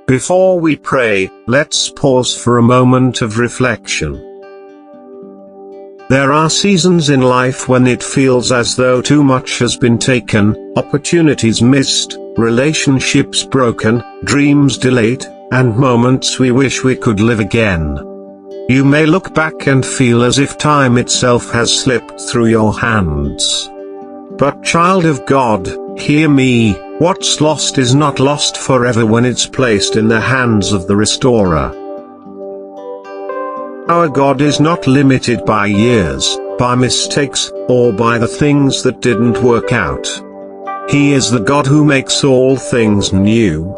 Before we pray, let's pause for a moment of reflection. There are seasons in life when it feels as though too much has been taken, opportunities missed, relationships broken, dreams delayed, and moments we wish we could live again. You may look back and feel as if time itself has slipped through your hands. But child of God, hear me, what's lost is not lost forever when it's placed in the hands of the restorer. Our God is not limited by years, by mistakes, or by the things that didn't work out. He is the God who makes all things new.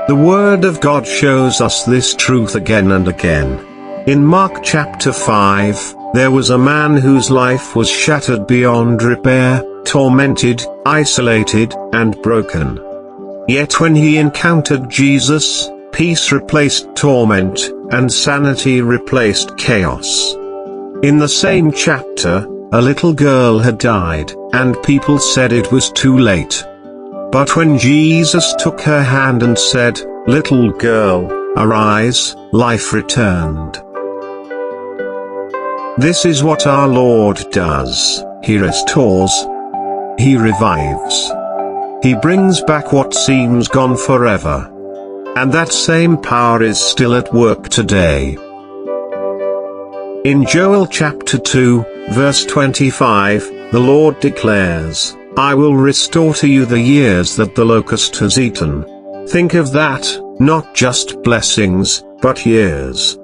The Word of God shows us this truth again and again. In Mark chapter 5, there was a man whose life was shattered beyond repair, tormented, isolated, and broken. Yet when he encountered Jesus, peace replaced torment, and sanity replaced chaos. In the same chapter, a little girl had died, and people said it was too late. But when Jesus took her hand and said, "Little girl, arise," life returned. This is what our Lord does. He restores. He revives. He brings back what seems gone forever. And that same power is still at work today. In Joel chapter 2, verse 25, the Lord declares, "I will restore to you the years that the locust has eaten." Think of that, not just blessings, but years.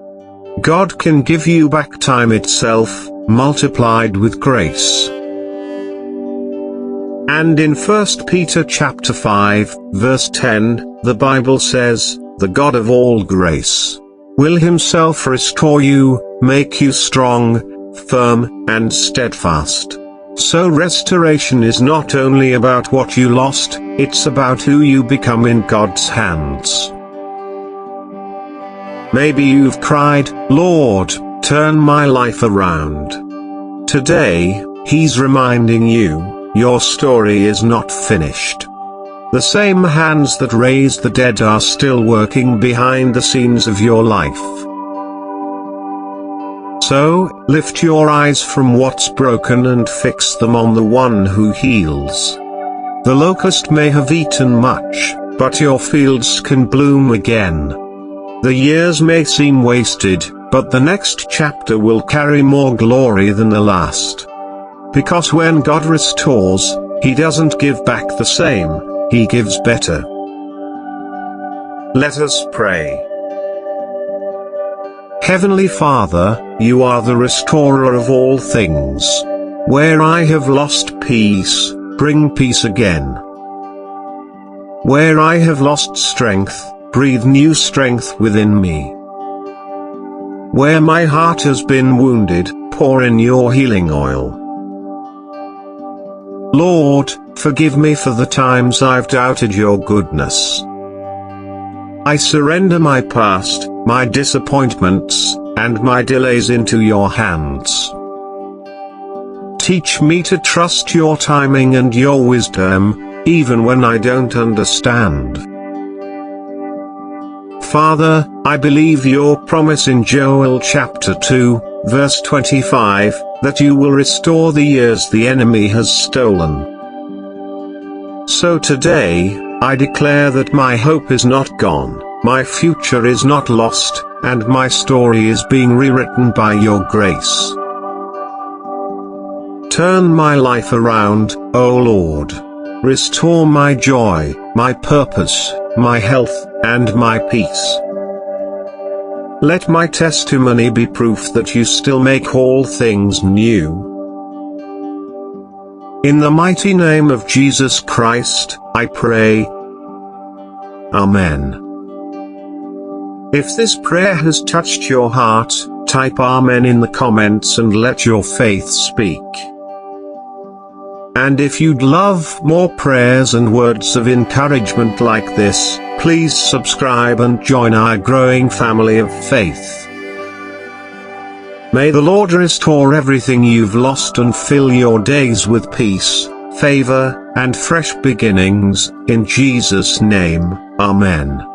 God can give you back time itself, multiplied with grace. And in 1 Peter chapter 5, verse 10, the Bible says, "The God of all grace will himself restore you, make you strong, firm, and steadfast." So restoration is not only about what you lost, it's about who you become in God's hands. Maybe you've cried, "Lord, turn my life around." Today, He's reminding you, your story is not finished. The same hands that raised the dead are still working behind the scenes of your life. So, lift your eyes from what's broken and fix them on the one who heals. The locust may have eaten much, but your fields can bloom again. The years may seem wasted, but the next chapter will carry more glory than the last. Because when God restores, He doesn't give back the same, He gives better. Let us pray. Heavenly Father, You are the restorer of all things. Where I have lost peace, bring peace again. Where I have lost strength, breathe new strength within me. Where my heart has been wounded, pour in Your healing oil. Lord, forgive me for the times I've doubted Your goodness. I surrender my past, my disappointments, and my delays into Your hands. Teach me to trust Your timing and Your wisdom, even when I don't understand. Father, I believe Your promise in Joel chapter 2, verse 25, that You will restore the years the enemy has stolen. So today, I declare that my hope is not gone, my future is not lost, and my story is being rewritten by Your grace. Turn my life around, O Lord. Restore my joy, my purpose, my health, and my peace. Let my testimony be proof that You still make all things new. In the mighty name of Jesus Christ, I pray. Amen. If this prayer has touched your heart, type Amen in the comments and let your faith speak. And if you'd love more prayers and words of encouragement like this, please subscribe and join our growing family of faith. May the Lord restore everything you've lost and fill your days with peace, favor, and fresh beginnings, in Jesus' name, Amen.